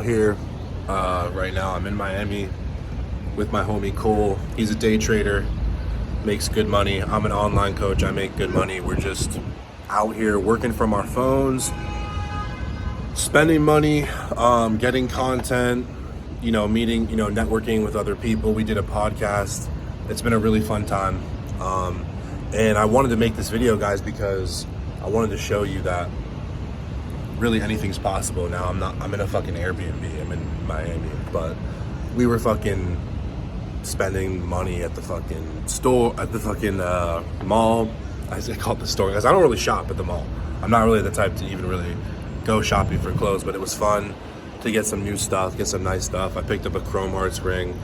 out here right now. I'm in Miami with my homie Cole. He's a day trader, makes good money. I'm an online coach, I make good money. We're just out here working from our phones, spending money, getting content, meeting, networking with other people. We did a podcast. It's been a really fun time. And I wanted to make this video, guys, because I wanted to show you that really anything's possible now. I'm in a fucking Airbnb. I'm in Miami, but we were fucking spending money at the fucking store, at the fucking mall. I call it the store because I don't really shop at the mall. I'm not really the type to even really go shopping for clothes, but it was fun to get some new stuff, get some nice stuff. I picked up a Chrome Hearts ring,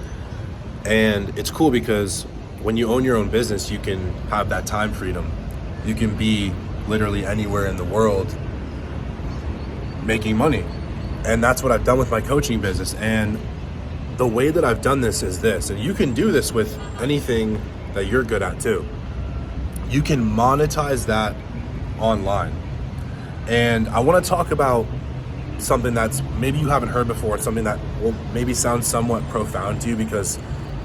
and it's cool because when you own your own business, you can have that time freedom. You can be literally anywhere in the world making money. And that's what I've done with my coaching business. And the way that I've done this is this, and you can do this with anything that you're good at too. You can monetize that online. And I want to talk about something that's maybe you haven't heard before, something that will maybe sound somewhat profound to you, because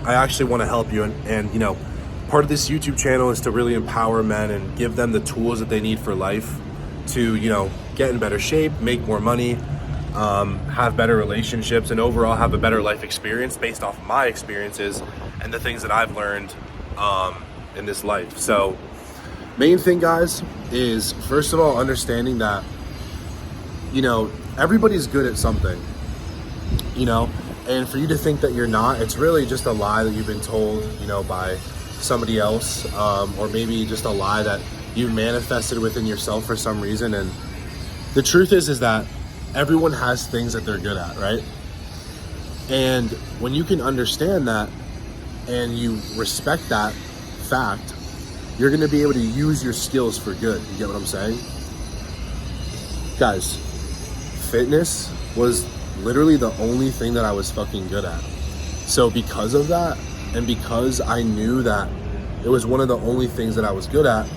I actually want to help you. And part of this YouTube channel is to really empower men and give them the tools that they need for life to, get in better shape, make more money, have better relationships, and overall have a better life experience based off my experiences and the things that I've learned in this life. So main thing, guys, is first of all, understanding that, everybody's good at something, and for you to think that you're not, it's really just a lie that you've been told, by somebody else, or maybe just a lie that you manifested within yourself for some reason. And the truth is that everyone has things that they're good at, right? And when you can understand that and you respect that fact, you're gonna be able to use your skills for good. You get what I'm saying? Guys, fitness was literally the only thing that I was fucking good at. So because of that, and because I knew that it was one of the only things that I was good at,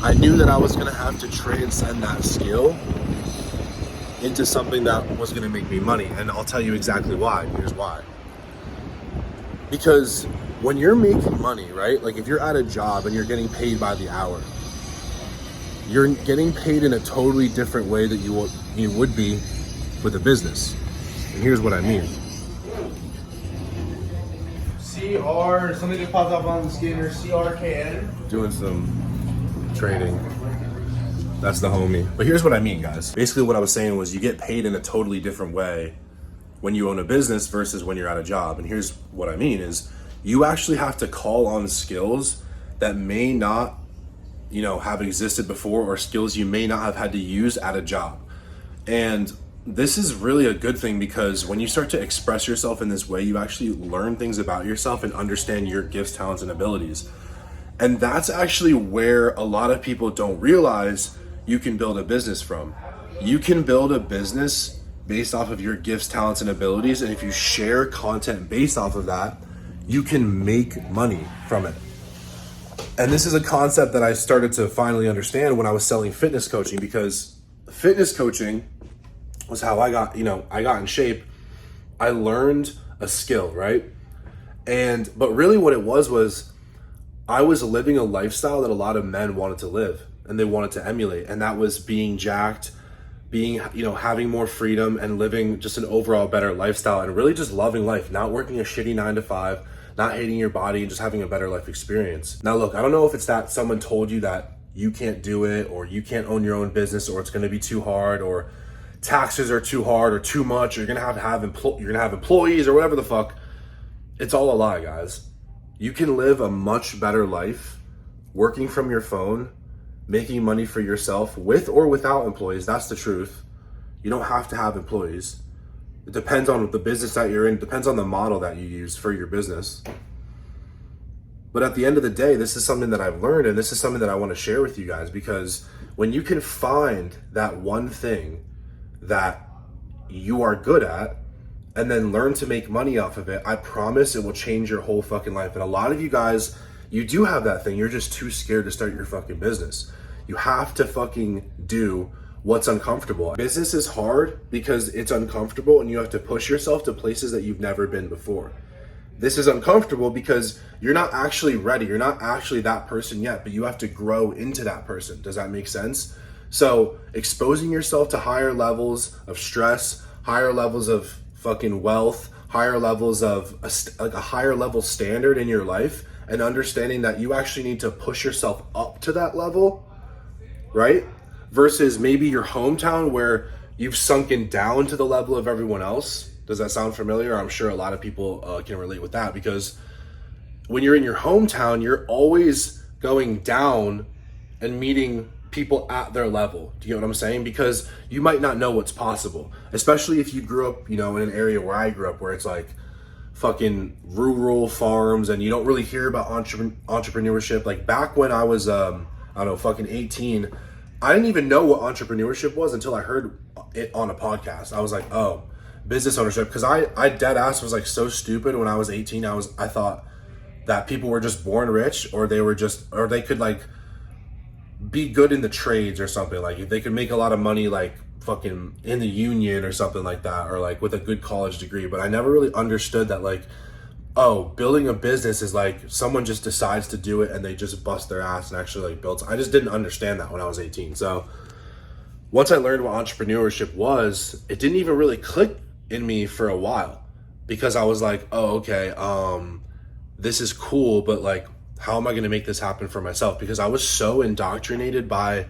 I knew that I was gonna have to transcend that skill into something that was gonna make me money. And I'll tell you exactly why. Here's why. Because when you're making money, right? Like if you're at a job and you're getting paid by the hour, you're getting paid in a totally different way that you would be with a business. And here's what I mean. CR, something just popped up on the scanner, CRKN. Doing some trading. That's the homie. But here's what I mean, guys. Basically what I was saying was you get paid in a totally different way when you own a business versus when you're at a job. And here's what I mean is you actually have to call on skills that may not, have existed before, or skills you may not have had to use at a job. And this is really a good thing, because when you start to express yourself in this way, you actually learn things about yourself and understand your gifts, talents, and abilities. And that's actually where a lot of people don't realize you can build a business from. You can build a business based off of your gifts, talents, and abilities. And if you share content based off of that, you can make money from it. And this is a concept that I started to finally understand when I was selling fitness coaching, because fitness coaching was how I got in shape. I learned a skill, right? But really what it was I was living a lifestyle that a lot of men wanted to live and they wanted to emulate. And that was being jacked, having more freedom and living just an overall better lifestyle, and really just loving life, not working a shitty 9 to 5, not hating your body, and just having a better life experience. Now look, I don't know if it's that someone told you that you can't do it, or you can't own your own business, or it's gonna be too hard, or taxes are too hard or too much, or you're gonna have employees, or whatever the fuck. It's all a lie, guys. You can live a much better life working from your phone, making money for yourself with or without employees. That's the truth. You don't have to have employees. It depends on the business that you're in, depends on the model that you use for your business. But at the end of the day, this is something that I've learned, and this is something that I want to share with you guys, because when you can find that one thing that you are good at and then learn to make money off of it, I promise it will change your whole fucking life. And a lot of you guys, you do have that thing. You're just too scared to start your fucking business. You have to fucking do what's uncomfortable. Business is hard because it's uncomfortable and you have to push yourself to places that you've never been before. This is uncomfortable because you're not actually ready. You're not actually that person yet, but you have to grow into that person. Does that make sense? So exposing yourself to higher levels of stress, higher levels of fucking wealth, higher levels of a higher level standard in your life, and understanding that you actually need to push yourself up to that level, right? Versus maybe your hometown where you've sunken down to the level of everyone else. Does that sound familiar? I'm sure a lot of people can relate with that, because when you're in your hometown, you're always going down and meeting people at their level. Do you know what I'm saying? Because you might not know what's possible, especially if you grew up, in an area where I grew up, where it's like fucking rural farms and you don't really hear about entrepreneurship. Like back when I was, fucking 18, I didn't even know what entrepreneurship was until I heard it on a podcast. I was like, oh, business ownership. Because I dead ass was like so stupid when I was 18. I thought that people were just born rich, or they could like be good in the trades or something. Like they could make a lot of money like fucking in the union or something like that, or like with a good college degree. But I never really understood that, like, oh, building a business is like someone just decides to do it and they just bust their ass and actually like build. I just didn't understand that when I was 18. So once I learned what entrepreneurship was, it didn't even really click in me for a while, because I was like, oh, okay, this is cool, but like, how am I going to make this happen for myself? Because I was so indoctrinated by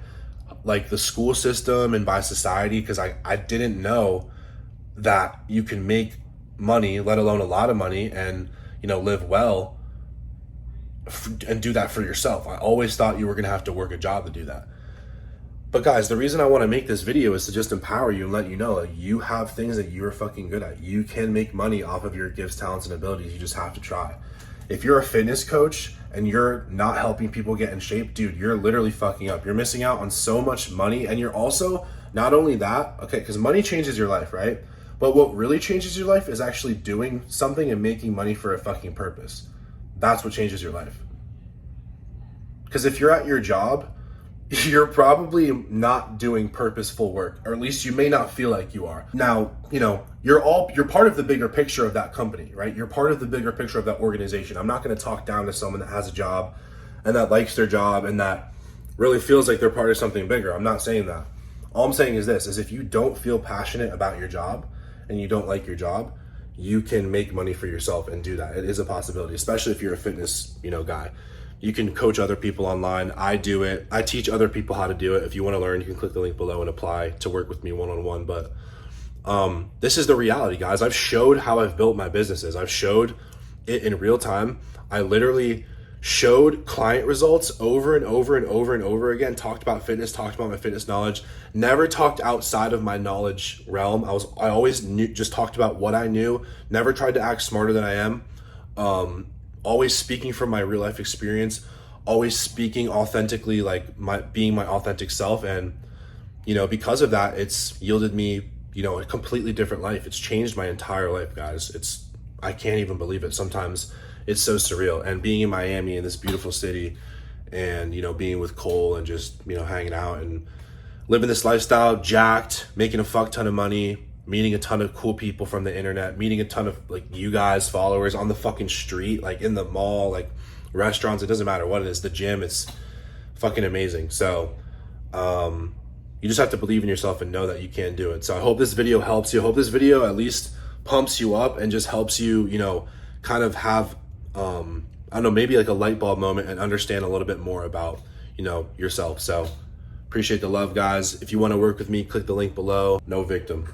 like the school system and by society, because I didn't know that you can make money, let alone a lot of money, and live well and do that for yourself. I always thought you were going to have to work a job to do that. But guys, the reason I want to make this video is to just empower you and let you know, like, you have things that you're fucking good at. You can make money off of your gifts, talents, and abilities. You just have to try. If you're a fitness coach and you're not helping people get in shape, dude, you're literally fucking up. You're missing out on so much money. And you're also, not only that, okay, because money changes your life, right? But what really changes your life is actually doing something and making money for a fucking purpose. That's what changes your life. Because if you're at your job, you're probably not doing purposeful work, or at least you may not feel like you are. Now, you're part of the bigger picture of that company, right? You're part of the bigger picture of that organization. I'm not going to talk down to someone that has a job and that likes their job and that really feels like they're part of something bigger. I'm not saying that. All I'm saying is this, is if you don't feel passionate about your job and you don't like your job, you can make money for yourself and do that. It is a possibility, especially if you're a fitness, guy. You can coach other people online. I do it. I teach other people how to do it. If you want to learn, you can click the link below and apply to work with me one-on-one. But this is the reality, guys. I've showed how I've built my businesses. I've showed it in real time. I literally showed client results over and over and over and over again, talked about fitness, talked about my fitness knowledge, never talked outside of my knowledge realm. I always just talked about what I knew, never tried to act smarter than I am. Always speaking from my real life experience, always speaking authentically, like being my authentic self. And, because of that, it's yielded me, a completely different life. It's changed my entire life, guys. I can't even believe it. Sometimes it's so surreal. And being in Miami, in this beautiful city, and, being with Cole and just, hanging out and living this lifestyle, jacked, making a fuck ton of money, meeting a ton of cool people from the internet, meeting a ton of like you guys, followers on the fucking street, like in the mall, like restaurants, it doesn't matter what it is, the gym, it's fucking amazing. So you just have to believe in yourself and know that you can do it. So I hope this video helps you. I hope this video at least pumps you up and just helps you, kind of have, maybe like a light bulb moment and understand a little bit more about, yourself. So appreciate the love, guys. If you want to work with me, click the link below. No victim.